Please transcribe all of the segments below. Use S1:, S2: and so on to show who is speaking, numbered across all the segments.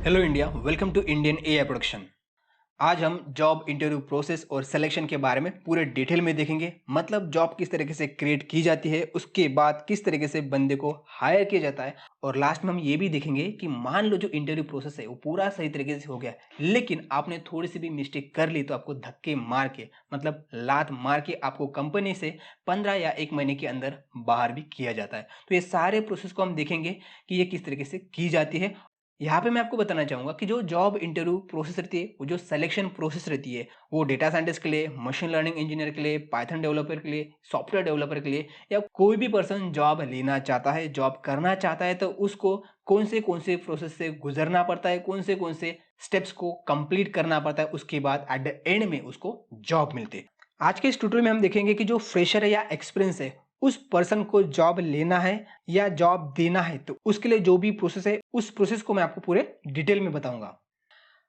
S1: Hello India, welcome to Indian AI production. आज हम job interview process और selection के बारे में पूरे डिटेल में देखेंगे। मतलब जॉब किस तरीके से क्रिएट की जाती है, उसके बाद किस तरीके से बंदे को हायर किया जाता है, और लास्ट में हम ये भी देखेंगे कि मान लो जो इंटरव्यू प्रोसेस है वो पूरा सही तरीके से हो गया, लेकिन आपने थोड़ी सी भी मिस्टेक कर ली तो आपको धक्के मार के, मतलब लात मार के आपको कंपनी से 15 या 1 महीने के अंदर बाहर भी किया जाता है। तो ये सारे प्रोसेस को हम देखेंगे कि ये किस तरीके से की जाती है। यहाँ पे मैं आपको बताना चाहूँगा कि जो जॉब इंटरव्यू प्रोसेस रहती है, वो जो सिलेक्शन प्रोसेस रहती है, वो डेटा साइंटिस्ट के लिए, मशीन लर्निंग इंजीनियर के लिए, पाइथन डेवलपर के लिए, सॉफ्टवेयर डेवलपर के लिए, या कोई भी पर्सन जॉब लेना चाहता है, जॉब करना चाहता है, तो उसको कौन से प्रोसेस से गुजरना पड़ता है, कौन से स्टेप्स को कंप्लीट करना पड़ता है, उसके बाद एट द एंड में उसको जॉब मिलती है। आज के इस ट्यूटोरियल में हम देखेंगे कि जो फ्रेशर है या एक्सपीरियंस है, उस पर्सन को जॉब लेना है या जॉब देना है, तो उसके लिए जो भी प्रोसेस है, उस प्रोसेस को मैं आपको पूरे डिटेल में बताऊंगा।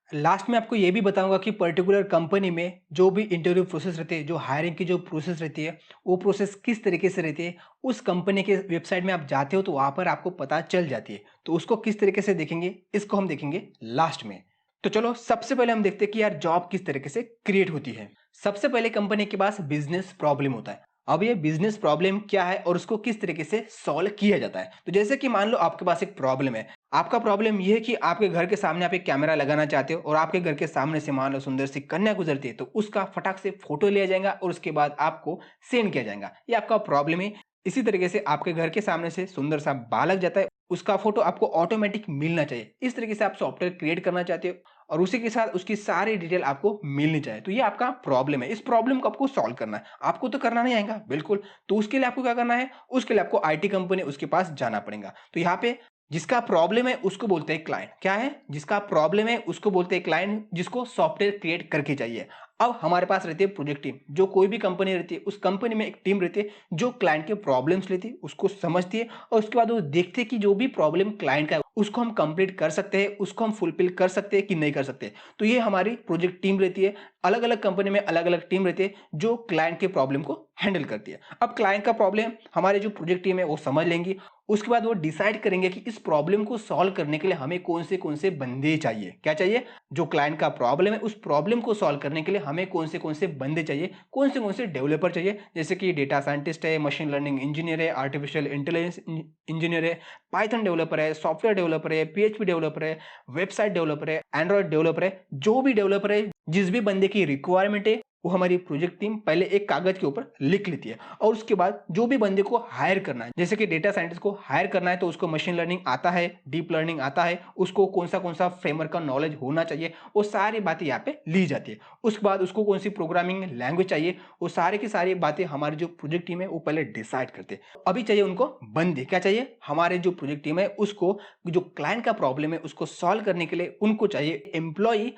S1: लास्ट में आपको ये भी बताऊंगा कि पर्टिकुलर कंपनी में जो भी इंटरव्यू प्रोसेस रहते हैं, जो हायरिंग की जो प्रोसेस रहती है, वो प्रोसेस किस तरीके से रहती है। उस कंपनी के वेबसाइट में आप जाते हो तो वहां पर आपको पता चल जाती है, तो उसको किस तरीके से देखेंगे, इसको हम देखेंगे लास्ट में। तो चलो सबसे पहले हम देखते हैं कि यार जॉब किस तरीके से क्रिएट होती है। सबसे पहले कंपनी के पास बिजनेस प्रॉब्लम होता है। अब ये बिजनेस प्रॉब्लम क्या है और उसको किस तरीके से सॉल्व किया जाता है। तो जैसे कि मान लो आपके पास एक प्रॉब्लम है। आपका प्रॉब्लम ये है कि आपके घर के सामने आप एक कैमरा लगाना चाहते हो और आपके घर के सामने से मान लो सुंदर सी कन्या गुजरती है, तो उसका फटाक से फोटो लिया जाएगा और उसके बाद आपको सेंड किया जाएगा। ये आपका प्रॉब्लम है। इसी तरीके से आपके घर के सामने से सुंदर सा बालक जाता है, उसका फोटो आपको ऑटोमेटिक मिलना चाहिए। इस तरीके से आप सॉफ्टवेयर क्रिएट करना चाहते हो और उसी के साथ उसकी सारी डिटेल आपको मिलनी चाहिए। तो ये आपका प्रॉब्लम है। इस प्रॉब्लम को आपको सॉल्व करना है। आपको तो करना नहीं आएगा बिल्कुल। तो उसके लिए आपको क्या करना है, उसके लिए आपको आईटी कंपनी उसके पास जाना पड़ेगा। तो यहाँ पे जिसका प्रॉब्लम है उसको बोलते हैं क्लाइंट। क्या है, जिसका प्रॉब्लम है उसको बोलते हैं क्लाइंट, जिसको सॉफ्टवेयर क्रिएट करके चाहिए। अब हमारे पास रहती है प्रोजेक्ट टीम। जो कोई भी कंपनी रहती है, उस कंपनी में एक टीम रहती है जो क्लाइंट के प्रॉब्लम्स लेती है, उसको समझती है और उसके बाद वो देखते हैं कि जो भी प्रॉब्लम क्लाइंट का है उसको हम कंप्लीट कर सकते हैं, उसको हम फुलफिल कर सकते हैं कि नहीं कर सकते। तो ये हमारी प्रोजेक्ट टीम रहती है। अलग अलग कंपनी में अलग अलग टीम रहती है जो क्लाइंट के प्रॉब्लम को हैंडल करती है। अब क्लाइंट का प्रॉब्लम हमारी जो प्रोजेक्ट टीम है वो समझ लेंगी। उसके बाद वो डिसाइड करेंगे कि इस प्रॉब्लम को सॉल्व करने के लिए हमें कौन से बंदे चाहिए। क्या चाहिए, जो क्लाइंट का प्रॉब्लम है उस प्रॉब्लम को सॉल्व करने के लिए हमें कौन से बंदे चाहिए, कौन से डेवलपर चाहिए। जैसे कि डेटा साइंटिस्ट है, मशीन लर्निंग इंजीनियर है, आर्टिफिशियल इंटेलिजेंस इंजीनियर है, पाइथन डेवलपर है, सॉफ्टवेयर डेवलपर है, पीएचपी डेवलपर है, वेबसाइट डेवलपर है, एंड्रॉइड डेवलपर है। जो भी डेवलपर है, जिस भी बंदे की रिक्वायरमेंट है, वो हमारी प्रोजेक्ट टीम पहले एक कागज के ऊपर लिख लेती है। और उसके बाद जो भी बंदे को हायर करना है, जैसे कि डेटा साइंटिस्ट को हायर करना है तो उसको मशीन लर्निंग आता है, डीप लर्निंग आता है, उसको कौन सा फ्रेमवर्क का नॉलेज होना चाहिए, वो सारी बातें यहाँ पे ली जाती है। उसके बाद उसको कौन सी प्रोग्रामिंग लैंग्वेज चाहिए, वो सारी की सारी बातें हमारी जो प्रोजेक्ट टीम है वो पहले डिसाइड करते हैं। अभी चाहिए उनको बंदे। क्या चाहिए, हमारे जो प्रोजेक्ट टीम है उसको, जो क्लाइंट का प्रॉब्लम है उसको सॉल्व करने के लिए उनको चाहिए एम्प्लॉय।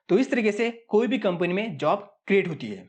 S1: तो इस तरीके से कोई भी कंपनी में जॉब क्रिएट होती है।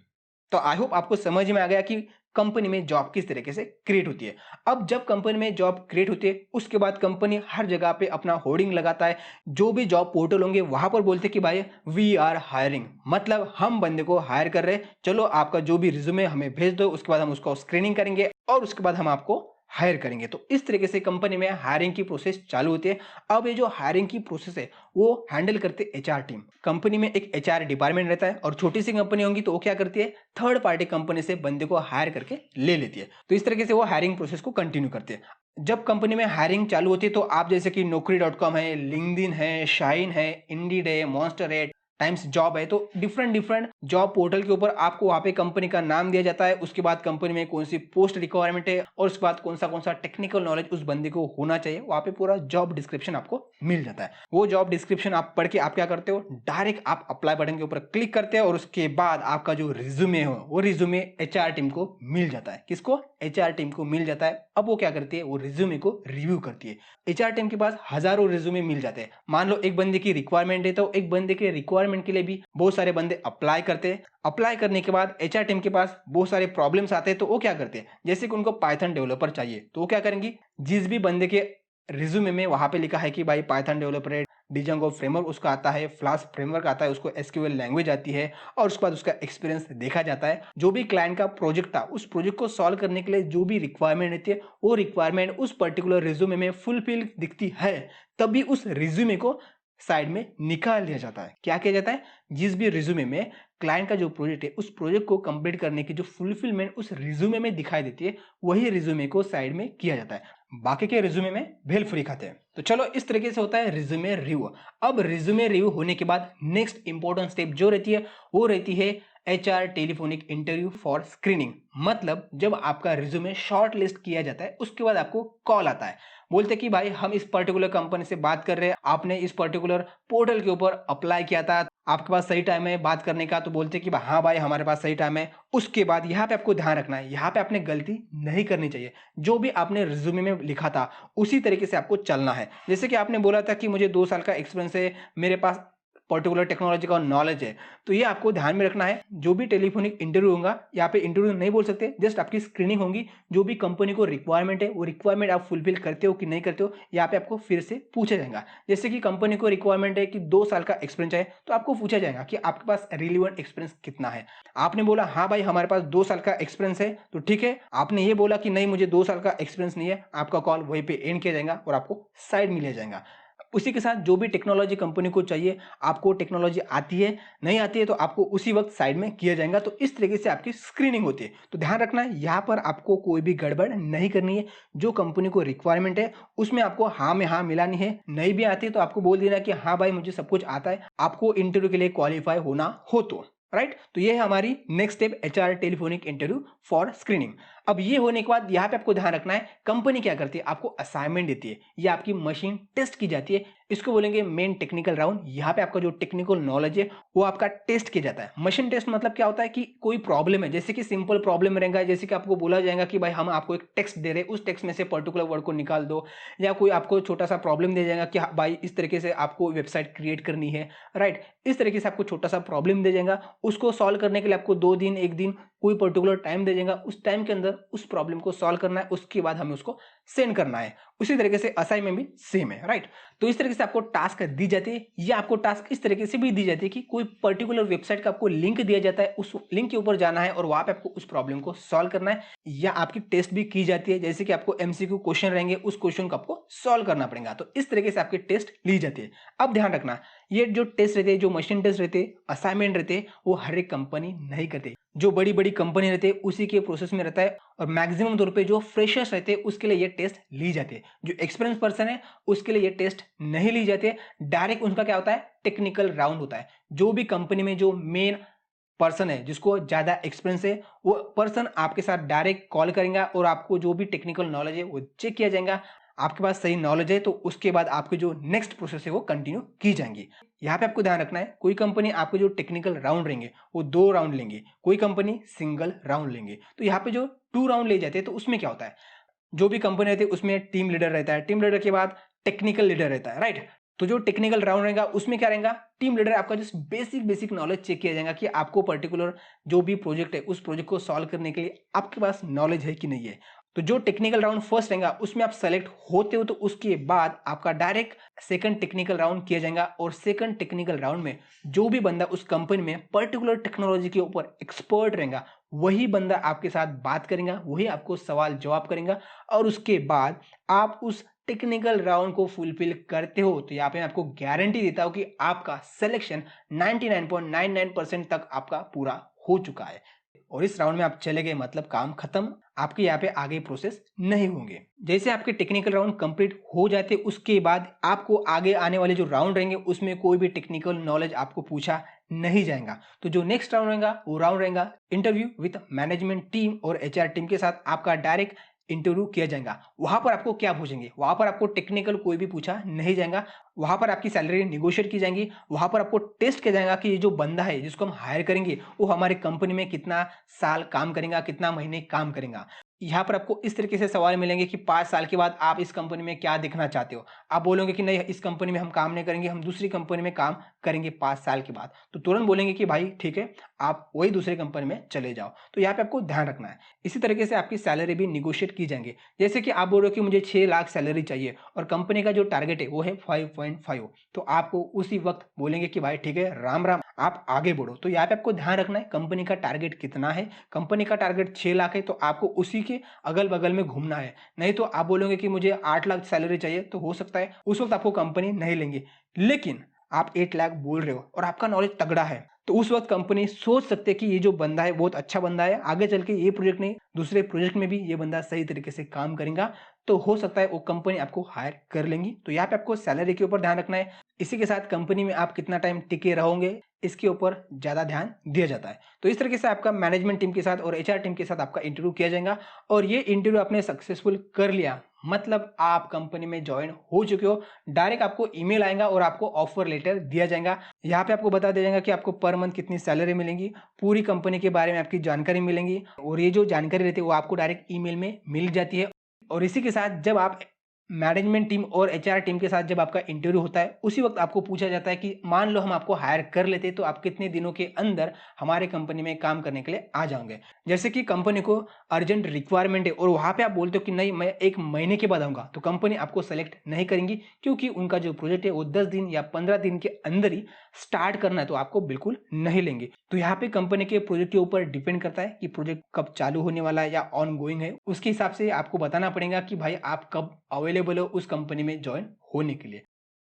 S1: तो आई होप आपको समझ में आ गया कि कंपनी में जॉब किस तरीके से क्रिएट होती है। अब जब कंपनी में जॉब क्रिएट होती है, उसके बाद कंपनी हर जगह पे अपना होर्डिंग लगाता है। जो भी जॉब पोर्टल होंगे वहां पर बोलते हैं कि भाई वी आर हायरिंग, मतलब हम बंदे को हायर कर रहे हैं, चलो आपका जो भी रिज्यूमे हमें भेज दो, उसके बाद हम उसको स्क्रीनिंग करेंगे और उसके बाद हम आपको हायर करेंगे। तो इस तरीके से कंपनी में हायरिंग की प्रोसेस चालू होती है। अब ये जो हायरिंग की प्रोसेस है वो हैंडल करते एचआर टीम। कंपनी में एक एचआर डिपार्टमेंट रहता है और छोटी सी कंपनी होंगी तो वो क्या करती है, थर्ड पार्टी कंपनी से बंदे को हायर करके ले लेती है। तो इस तरीके से वो हायरिंग प्रोसेस को कंटिन्यू करती है। जब कंपनी में हायरिंग चालू होती है तो आप जैसे कि नौकरी.com है, लिंक्डइन है, शाइन है, इंडीड है, मॉन्स्टर है, टाइम्स जॉब है, तो डिफरेंट डिफरेंट जॉब पोर्टल के ऊपर आपको वहां पे कंपनी का नाम दिया जाता है। उसके बाद कंपनी में कौन सी पोस्ट रिक्वायरमेंट है और उसके बाद कौन सा टेक्निकल नॉलेज उस बंदे को होना चाहिए, वहां पे पूरा जॉब डिस्क्रिप्शन आपको मिल जाता है। वो जॉब डिस्क्रिप्शन आप पढ़ के आप क्या करते हो, डायरेक्ट आप अप्लाई बटन के ऊपर क्लिक करते हो और उसके बाद आपका जो रिज्यूमे हो वो रिज्यूमे एचआर टीम को मिल जाता है। किसको, एचआर टीम को मिल जाता है। अब वो क्या करती है, वो रिज्यूमे को रिव्यू करती है। एचआर टीम के पास हजारों रिज्यूमे मिल जाते हैं। मान लो एक बंदे की रिक्वायरमेंट है तो एक बंदे के रिक्वायरमेंट के लिए भी बहुत सारे बंदे अप्लाई करते हैं। अप्लाई करने के बाद एचआर टीम के पास बहुत सारे प्रॉब्लम्स आते हैं तो वो क्या करते हैं, जैसे कि उनको पाइथन डेवलपर चाहिए तो वो क्या करेंगी, जिस भी बंदे के रिज्यूमे में वहां पे लिखा है कि भाई पाइथन डेवलपर है, डिजांगो फ्रेमवर्क उसका आता है, फ्लास्क फ्रेमवर्क आता है, उसको एसक्यूएल लैंग्वेज आती है और उसके बाद उसका एक्सपीरियंस देखा जाता है। जो भी क्लाइंट का प्रोजेक्ट था उस प्रोजेक्ट को सॉल्व करने के लिए जो भी रिक्वायरमेंट रहती है वो रिक्वायरमेंट उस पर्टिकुलर रिज्यूमे में फुलफिल दिखती है, तभी उस रिज्यूमे को साइड में निकाल दिया जाता है। क्या किया जाता है? जिस भी रिज्यूमे में क्लाइंट का जो प्रोजेक्ट है, उस प्रोजेक्ट को कंप्लीट करने की जो फुलफिलमेंट उस रिज्यूमे में दिखाई देती है, वही रिज्यूमे को साइड में किया जाता है। बाकी के रिज्यूमे में भेल फ्री खाते हैं। तो चलो, इस तरीके से होता है रिज्यूमे रिव्यू। अब रिज्यूमे रिव्यू होने के बाद नेक्स्ट इंपॉर्टेंट स्टेप जो रहती है, वो रहती है HR telephonic interview for screening. मतलब जब आपका रिज्यूमे शॉर्ट लिस्ट किया जाता है, उसके बाद आपको कॉल आता है। बोलते कि भाई हम इस पर्टिकुलर कंपनी से बात कर रहे हैं, आपने इस पर्टिकुलर पोर्टल के ऊपर अप्लाई किया था, आपके पास सही टाइम है बात करने का। तो बोलते कि हाँ भाई, हमारे पास सही टाइम है। उसके बाद यहाँ पे आपको ध्यान रखना है, यहाँ पे आपने गलती नहीं करनी चाहिए। जो भी आपने रिज्यूमे में लिखा था उसी तरीके से आपको चलना है। जैसे कि आपने बोला था कि मुझे 2 साल का एक्सपीरियंस है, मेरे पास पर्टिकुलर टेक्नोलॉजी का नॉलेज है, तो ये आपको ध्यान में रखना है। जो भी टेलीफोनिक इंटरव्यू होगा, यहाँ पे इंटरव्यू नहीं बोल सकते, जस्ट आपकी स्क्रीनिंग होगी। जो भी कंपनी को रिक्वायरमेंट है, वो रिक्वायरमेंट आप फुलफिल करते हो कि नहीं करते हो, यहाँ पे आपको फिर से पूछा जाएगा। जैसे कि कंपनी को रिक्वायरमेंट है कि 2 साल का एक्सपीरियंस है, तो आपको पूछा जाएगा कि आपके पास रिलेवेंट एक्सपीरियंस कितना है। आपने बोला हाँ भाई हमारे पास 2 साल का एक्सपीरियंस है, तो ठीक है। आपने ये बोला कि नहीं, मुझे 2 साल का एक्सपीरियंस नहीं है, आपका कॉल वहीं पे एंड किया जाएगा और आपको साइड में लिया जाएगा। उसी के साथ जो भी टेक्नोलॉजी कंपनी को चाहिए, आपको टेक्नोलॉजी आती है नहीं आती है, तो आपको उसी वक्त साइड में किया जाएगा। तो इस तरीके से आपकी स्क्रीनिंग होती है। तो ध्यान रखना है, यहाँ पर आपको कोई भी गड़बड़ नहीं करनी है। जो कंपनी को रिक्वायरमेंट है उसमें आपको हाँ में हाँ मिलानी है। नहीं भी आती है तो आपको बोल देना कि हाँ भाई मुझे सब कुछ आता है, आपको इंटरव्यू के लिए क्वालिफाई होना हो तो। राइट, तो ये है हमारी next step, HR telephonic interview for screening. अब ये होने के बाद यहाँ पे आपको ध्यान रखना है, कंपनी क्या करती है, आपको असाइनमेंट देती है या आपकी मशीन टेस्ट की जाती है। इसको बोलेंगे मेन टेक्निकल राउंड। यहाँ पे आपका जो टेक्निकल नॉलेज है वो आपका टेस्ट किया जाता है। मशीन टेस्ट मतलब क्या होता है कि कोई प्रॉब्लम है, जैसे कि सिंपल प्रॉब्लम रहेगा, जैसे कि आपको बोला जाएगा कि भाई हम आपको एक टेक्स्ट दे रहे हैं, उस टेक्स्ट में से पर्टिकुलर वर्ड को निकाल दो। या कोई आपको छोटा सा प्रॉब्लम दे जाएगा कि भाई इस तरीके से आपको वेबसाइट क्रिएट करनी है। राइट, इस तरीके से आपको छोटा सा प्रॉब्लम दे जाएगा। उसको सॉल्व करने के लिए आपको 2 दिन 1 दिन कोई पर्टिकुलर टाइम दे जाएगा। उस टाइम के अंदर उस प्रॉब्लम को सॉल्व करना है, उसके बाद हमें उसको सेंड करना है। उसी तरीके से असाइनमेंट भी सेम है। राइट, तो इस तरीके से आपको टास्क दी जाती है, या आपको टास्क इस तरीके से भी दी जाती है कि कोई पर्टिकुलर वेबसाइट का आपको लिंक दिया जाता है, उस लिंक के ऊपर जाना है और वहां पे आपको उस प्रॉब्लम को सॉल्व करना है। या आपकी टेस्ट भी की जाती है, जैसे कि आपको MCQ क्वेश्चन रहेंगे, उस क्वेश्चन को आपको सॉल्व करना पड़ेगा। तो इस तरीके से आपकी टेस्ट ली जाती है। अब ध्यान रखना, ये जो टेस्ट रहते हैं, जो मशीन टेस्ट रहते हैं, असाइनमेंट रहते हैं, वो हर एक कंपनी नहीं करते। जो बड़ी बड़ी कंपनी रहते हैं उसी के प्रोसेस में रहता है। और मैक्सिमम तौर पे जो फ्रेशर्स रहते हैं उसके लिए ये टेस्ट ली जाती है। जो एक्सपीरियंस पर्सन है उसके लिए ये टेस्ट नहीं ली जाती है। डायरेक्ट उनका क्या होता है, टेक्निकल राउंड होता है। जो भी कंपनी में जो मेन पर्सन है, जिसको ज्यादा एक्सपीरियंस है, वो पर्सन आपके साथ डायरेक्ट कॉल करेगा और आपको जो भी टेक्निकल नॉलेज है वो चेक किया जाएगा। आपके पास सही नॉलेज है तो उसके बाद आपके जो नेक्स्ट प्रोसेस है वो कंटिन्यू की जाएंगी। यहाँ पे आपको ध्यान रखना है, कोई कंपनी आपके जो टेक्निकल राउंड रहेंगे वो 2 राउंड लेंगे, कोई कंपनी सिंगल राउंड लेंगे। तो यहाँ पे जो 2 राउंड ले जाते हैं, तो उसमें क्या होता है, जो भी कंपनी रहती है उसमें टीम लीडर रहता है, टीम लीडर के बाद टेक्निकल लीडर रहता है। राइट, तो जो टेक्निकल राउंड रहेगा उसमें क्या रहेगा, टीम लीडर आपका जस्ट बेसिक नॉलेज चेक किया जाएगा कि आपको पर्टिकुलर जो भी प्रोजेक्ट है उस प्रोजेक्ट को सॉल्व करने के लिए आपके पास नॉलेज है कि नहीं है। तो जो टेक्निकल राउंड फर्स्ट रहेगा उसमें आप सेलेक्ट होते हो, तो उसके बाद आपका डायरेक्ट सेकंड टेक्निकल राउंड किया जाएगा। और सेकंड टेक्निकल राउंड में जो भी बंदा उस कंपनी में पर्टिकुलर टेक्नोलॉजी के ऊपर एक्सपर्ट रहेगा, वही बंदा आपके साथ बात करेगा, वही आपको सवाल जवाब करेगा। और उसके बाद आप उस टेक्निकल राउंड को फुलफिल करते हो, तो यहाँ पे मैं आपको गारंटी देता हूं कि आपका सिलेक्शन 99.99% तक आपका पूरा हो चुका है। और इस राउंड में आप चले गए मतलब काम खत्म, आपके यहाँ पे आगे प्रोसेस नहीं होंगे। जैसे आपके टेक्निकल राउंड कंप्लीट हो जाते उसके बाद आपको आगे आने वाले जो राउंड रहेंगे उसमें कोई भी टेक्निकल नॉलेज आपको पूछा नहीं जाएगा। तो जो नेक्स्ट राउंड रहेगा वो राउंड रहेगा इंटरव्यू विद मैनेजमेंट टीम और HR टीम के साथ आपका डायरेक्ट इंटरव्यू किया जाएगा। वहां पर आपको क्या पूछेंगे, वहां पर आपको टेक्निकल कोई भी पूछा नहीं जाएगा। वहां पर आपकी सैलरी निगोशिएट की जाएंगी। वहां पर आपको टेस्ट किया जाएगा कि ये जो बंदा है जिसको हम हायर करेंगे वो हमारे कंपनी में कितना साल काम करेगा, कितना महीने काम करेगा। यहाँ पर आपको इस तरीके से सवाल मिलेंगे कि 5 साल के बाद आप इस कंपनी में क्या देखना चाहते हो। आप बोलोगे कि नहीं, इस कंपनी में हम काम नहीं करेंगे, हम दूसरी कंपनी में काम करेंगे 5 साल के बाद। तो तुरंत बोलेंगे कि भाई ठीक है, आप वही दूसरी कंपनी में चले जाओ। तो यहाँ पे आपको ध्यान रखना है। इसी तरीके से आपकी सैलरी भी निगोशिएट की जाएंगे। जैसे कि आप बोल रहे हो कि मुझे 6 लाख सैलरी चाहिए और कंपनी का जो टारगेट है वो है 5.5, तो आपको उसी वक्त बोलेंगे कि भाई ठीक है, राम राम, आप आगे बढ़ो। तो यहाँ पे आपको ध्यान रखना है कंपनी का टारगेट कितना है। कंपनी का टारगेट 6 लाख है तो आपको उसी के अगल बगल में घूमना है। नहीं तो आप बोलोगे कि मुझे 8 लाख सैलरी चाहिए, तो हो सकता है उस वक्त आपको कंपनी नहीं लेंगे। लेकिन आप 8 लाख बोल रहे हो और आपका नॉलेज तगड़ा है, तो उस वक्त कंपनी सोच सकते हैं कि ये जो बंदा है बहुत अच्छा बंदा है, आगे चल के ये प्रोजेक्ट नहीं दूसरे प्रोजेक्ट में भी ये बंदा सही तरीके से काम करेगा, तो हो सकता है वो कंपनी आपको हायर कर लेंगी। तो यहाँ पे आपको सैलरी के ऊपर ध्यान रखना है। इसी के साथ कंपनी में आप कितना टाइम टिके रहोगे, इसके ऊपर ज़्यादा ध्यान दिया जाता है। तो इस तरीके से आपका मैनेजमेंट टीम के साथ और एचआर टीम के साथ आपका इंटरव्यू किया जाएगा, और ये इंटरव्यू आपने सक्सेसफुल कर लिया मतलब आप कंपनी में ज्वाइन हो चुके हो। डायरेक्ट आपको ईमेल आएगा और आपको ऑफर लेटर दिया जाएगा। यहाँ पे आपको बता दिया जाएगा कि आपको पर मंथ कितनी सैलरी मिलेगी, पूरी कंपनी के बारे में आपकी जानकारी मिलेंगी, और ये जो जानकारी रहती है वो आपको डायरेक्ट ईमेल में मिल जाती है। और इसी के साथ जब आप मैनेजमेंट टीम और एचआर टीम के साथ जब आपका इंटरव्यू होता है, उसी वक्त आपको पूछा जाता है कि मान लो हम आपको हायर कर लेते तो आप कितने दिनों के अंदर हमारे कंपनी में काम करने के लिए आ जाओगे। जैसे कि कंपनी को अर्जेंट रिक्वायरमेंट है और वहां पे आप बोलते हो कि नहीं मैं 1 महीने के बाद आऊंगा, तो कंपनी आपको सेलेक्ट नहीं करेंगी, क्योंकि उनका जो प्रोजेक्ट है वो 10 दिन या 15 दिन के अंदर ही स्टार्ट करना है, तो आपको बिल्कुल नहीं लेंगे। तो यहाँ पे कंपनी के प्रोजेक्ट के ऊपर डिपेंड करता है कि प्रोजेक्ट कब चालू होने वाला है या ऑन गोइंग है, उसके हिसाब से आपको बताना पड़ेगा कि भाई आप कब अवेलेबल हो उस कंपनी में ज्वाइन होने के लिए।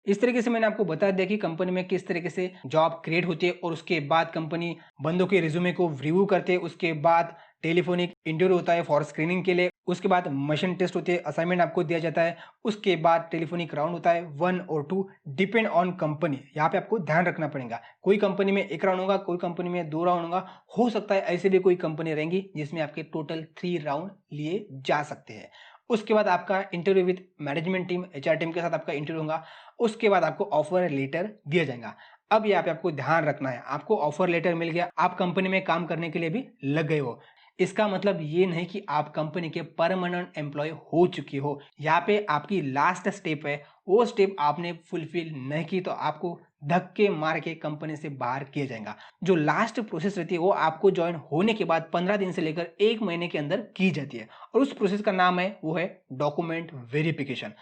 S1: इस तरीके से मैंने आपको बता दिया कि कंपनी में किस तरीके से जॉब क्रिएट होती है, और उसके बाद कंपनी बंदों के रिज्यूमे को रिव्यू करते हैं। उसके बाद टेलीफोनिक इंटरव्यू होता है फॉर स्क्रीनिंग के लिए, उसके बाद मशीन टेस्ट होती है, असाइनमेंट आपको दिया जाता है, उसके बाद टेलीफोनिक राउंड होता है 1 और 2, डिपेंड ऑन कंपनी। यहाँ पे आपको ध्यान रखना पड़ेगा, कोई कंपनी में 1 राउंड होगा, कोई कंपनी में 2 राउंड होगा, हो सकता है ऐसे भी कोई कंपनी रहेंगी जिसमें आपके टोटल 3 राउंड लिए जा सकते हैं। उसके बाद आपका interview with management team HR team के साथ आपका इंटरव्यू होगा। उसके बाद आपको ऑफर लेटर दिया जाएगा। अब यहाँ पे आपको ध्यान रखना है, आपको ऑफर लेटर मिल गया, आप कंपनी में काम करने के लिए भी लग गए हो, इसका मतलब ये नहीं कि आप कंपनी के परमानेंट एम्प्लॉय हो चुके हो। यहाँ पे आपकी लास्ट स्टेप है, वो स्टेप आपने फुलफिल नहीं की तो आपको धक्के मार के कंपनी से बाहर किया जाएगा। जो लास्ट प्रोसेस रहती है वो आपको ज्वाइन होने के बाद 15 दिन से लेकर 1 महीने के अंदर की जाती है, और उस प्रोसेस का नाम है वो है डॉक्यूमेंट वेरिफिकेशन।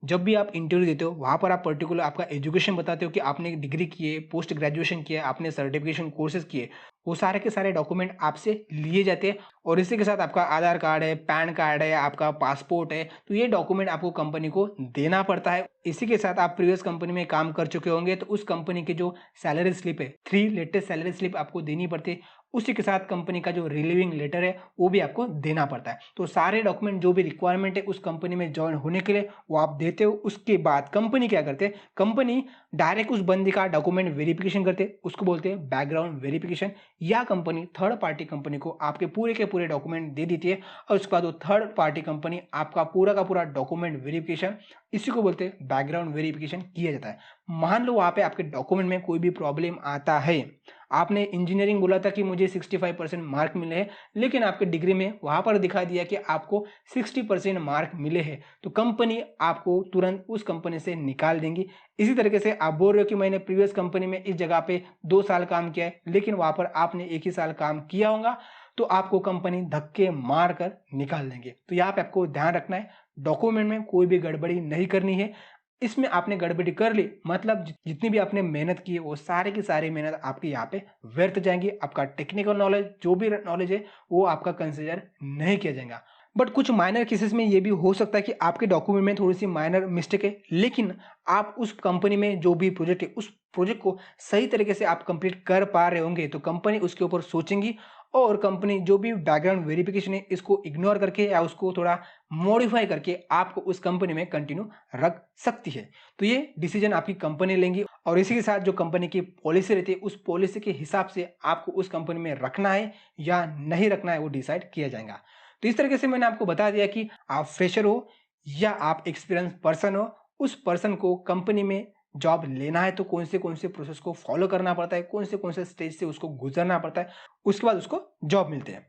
S1: जब भी आप इंटरव्यू देते हो वहाँ पर आप पर्टिकुलर आपका एजुकेशन बताते हो कि आपने डिग्री की है, पोस्ट ग्रेजुएशन किया है, आपने सर्टिफिकेशन कोर्सेज किए, वो सारे के सारे डॉक्यूमेंट आपसे लिए जाते हैं। और इसी के साथ आपका आधार कार्ड है, पैन कार्ड है, आपका पासपोर्ट है, तो ये डॉक्यूमेंट आपको कंपनी को देना पड़ता है। इसी के साथ आप प्रीवियस कंपनी में काम कर चुके होंगे तो उस कंपनी की जो सैलरी स्लिप है, 3 लेटेस्ट सैलरी स्लिप आपको देनी पड़ती है। उसी के साथ कंपनी का जो रिलीविंग लेटर है वो भी आपको देना पड़ता है। तो सारे डॉक्यूमेंट जो भी रिक्वायरमेंट है उस कंपनी में ज्वाइन होने के लिए वो आप देते हो। उसके बाद कंपनी क्या करते हैं, कंपनी डायरेक्ट उस बंदे का डॉक्यूमेंट वेरिफिकेशन करते हैं, उसको बोलते हैं बैकग्राउंड वेरिफिकेशन। या कंपनी थर्ड पार्टी कंपनी को आपके पूरे के पूरे डॉक्यूमेंट दे देती है, और उसके बाद वो थर्ड पार्टी कंपनी आपका पूरा का पूरा डॉक्यूमेंट वेरिफिकेशन, इसी को बोलते हैं बैकग्राउंड वेरिफिकेशन, किया जाता है। मान लो वहाँ पे आपके डॉक्यूमेंट में कोई भी प्रॉब्लम आता है, आपने इंजीनियरिंग बोला था कि मुझे 65% मार्क मिले हैं, लेकिन आपके डिग्री में वहाँ पर दिखा दिया कि आपको 60% मार्क मिले हैं, तो कंपनी आपको तुरंत उस कंपनी से निकाल देंगी। इसी तरीके से आप बोल रहे हो कि मैंने प्रीवियस कंपनी में इस जगह पे 2 साल काम किया है, लेकिन वहाँ पर आपने 1 ही साल काम किया होगा, तो आपको कंपनी धक्के मार कर निकाल देंगे। तो यहाँ पे आपको ध्यान रखना है, डॉक्यूमेंट में कोई भी गड़बड़ी नहीं करनी है। इसमें आपने गड़बड़ी कर ली मतलब जितनी भी आपने मेहनत की है वो सारी की सारी मेहनत आपकी यहाँ पे व्यर्थ जाएंगी। आपका टेक्निकल नॉलेज जो भी नॉलेज है वो आपका कंसिडर नहीं किया जाएगा। बट कुछ माइनर केसेस में ये भी हो सकता है कि आपके डॉक्यूमेंट में थोड़ी सी माइनर मिस्टेक है, लेकिन आप उस कंपनी में जो भी प्रोजेक्ट है उस प्रोजेक्ट को सही तरीके से आप कंप्लीट कर पा रहे होंगे, तो कंपनी उसके ऊपर सोचेंगी, और कंपनी जो भी बैकग्राउंड वेरिफिकेशन है इसको इग्नोर करके या उसको थोड़ा मॉडिफाई करके आपको उस कंपनी में कंटिन्यू रख सकती है। तो ये डिसीजन आपकी कंपनी लेंगी, और इसी के साथ जो कंपनी की पॉलिसी रहती है उस पॉलिसी के हिसाब से आपको उस कंपनी में रखना है या नहीं रखना है वो डिसाइड किया जाएगा। तो इस तरीके से मैंने आपको बता दिया कि आप फ्रेशर हो या आप एक्सपीरियंस पर्सन हो, उस पर्सन को कंपनी में जॉब लेना है तो कौन से प्रोसेस को फॉलो करना पड़ता है, कौन से स्टेज से उसको गुजरना पड़ता है, उसके बाद उसको जॉब मिलते हैं।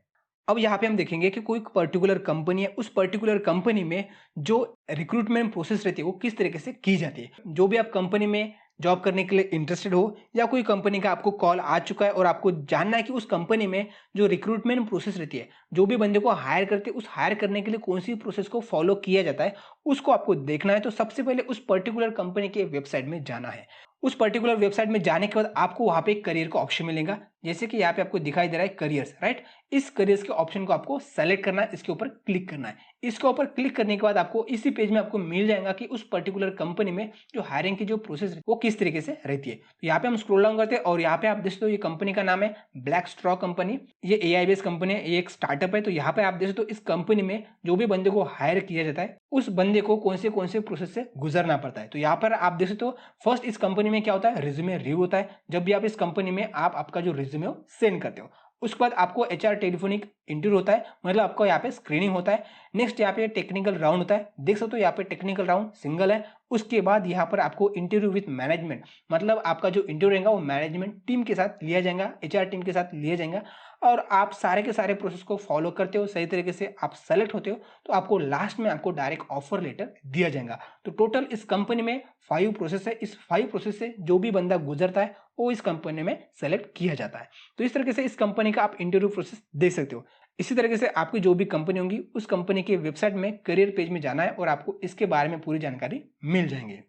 S1: अब यहाँ पे हम देखेंगे कि कोई पर्टिकुलर कंपनी है, उस पर्टिकुलर कंपनी में जो रिक्रूटमेंट प्रोसेस रहती है वो किस तरीके से की जाती है। जो भी आप कंपनी में जॉब करने के लिए इंटरेस्टेड हो या कोई कंपनी का आपको कॉल आ चुका है और आपको जानना है कि उस कंपनी में जो रिक्रूटमेंट प्रोसेस रहती है, जो भी बंदे को हायर करते हैं उस हायर करने के लिए कौन सी प्रोसेस को फॉलो किया जाता है, उसको आपको देखना है। तो सबसे पहले उस पर्टिकुलर कंपनी के वेबसाइट में जाना है। उस पर्टिकुलर वेबसाइट में जाने के बाद आपको वहाँ पे एक करियर का ऑप्शन मिलेगा, जैसे कि यहाँ पे आपको दिखाई दे रहा है करियर्स, राइट। इस करियर्स के ऑप्शन को आपको सेलेक्ट करना है, इसके ऊपर क्लिक करना है। इसके ऊपर क्लिक करने के बाद आपको इसी पेज में आपको मिल जाएगा कि उस पर्टिकुलर कंपनी में जो हायरिंग की जो प्रोसेस है वो किस तरीके से रहती है। तो यहाँ पे हम स्क्रॉल डाउन करते हैं और यहाँ पे आप देख सकते हो ये कंपनी का नाम है ब्लैक स्ट्रॉ कंपनी। ये एआई बेस्ड कंपनी है, ये एक स्टार्टअप है। तो यहाँ पे आप देख सकते हो इस कंपनी में जो भी बंदे को हायर किया जाता है उस बंदे को कौन से प्रोसेस से गुजरना पड़ता है। तो यहाँ पर आप देख सकते हो फर्स्ट इस कंपनी में क्या होता है, रिज्यूमे रिव्यू होता है। जब भी आप इस कंपनी में आप आपका जो रिज्यूमे हो सेंड करते हो, उसके बाद आपको एचआर टेलीफोनिक इंटरव्यू होता है, मतलब आपको यहाँ पे स्क्रीनिंग होता है। नेक्स्ट यहाँ पे टेक्निकल राउंड होता है, देख सकते हो यहाँ पे टेक्निकल राउंड सिंगल है। उसके बाद यहाँ पर आपको इंटरव्यू विद मैनेजमेंट, मतलब आपका जो इंटरव्यू रहेगा वो मैनेजमेंट टीम के साथ लिया जाएगा, एचआर टीम के साथ लिया जाएगा। और आप सारे के सारे प्रोसेस को फॉलो करते हो, सही तरीके से आप सेलेक्ट होते हो, तो आपको लास्ट में आपको डायरेक्ट ऑफर लेटर दिया जाएगा। तो टोटल इस कंपनी में 5 प्रोसेस है। इस 5 प्रोसेस से जो भी बंदा गुजरता है वो इस कंपनी में सेलेक्ट किया जाता है। तो इस तरीके से इस कंपनी का आप इंटरव्यू प्रोसेस देख सकते हो। इसी तरीके से आपकी जो भी कंपनी होंगी उस कंपनी के वेबसाइट में करियर पेज में जाना है और आपको इसके बारे में पूरी जानकारी मिल जाएंगी।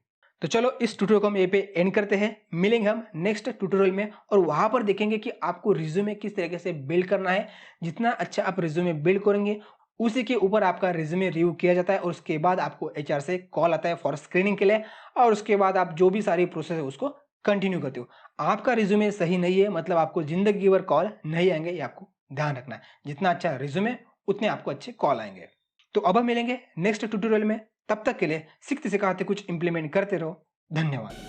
S1: तो चलो इस ट्यूटोरियल को हम यहीं पे एंड करते हैं, मिलेंगे हम नेक्स्ट ट्यूटोरियल में और वहां पर देखेंगे कि आपको रिज्यूमे किस तरीके से बिल्ड करना है। जितना अच्छा आप रिज्यूमे बिल्ड करेंगे उसी के ऊपर आपका रिज्यूमे रिव्यू किया जाता है और उसके बाद आपको एचआर से कॉल आता है फॉर स्क्रीनिंग के लिए और उसके बाद आप जो भी सारी प्रोसेस है उसको कंटिन्यू करते हो। आपका रिज्यूमे सही नहीं है मतलब आपको जिंदगी भर कॉल नहीं आएंगे, ये आपको ध्यान रखना है। जितना अच्छा रिज्यूमे उतने आपको अच्छे कॉल आएंगे। तो अब हम मिलेंगे नेक्स्ट ट्यूटोरियल में, तब तक के लिए सीखते सिखाते कुछ इंप्लीमेंट करते रहो। धन्यवाद।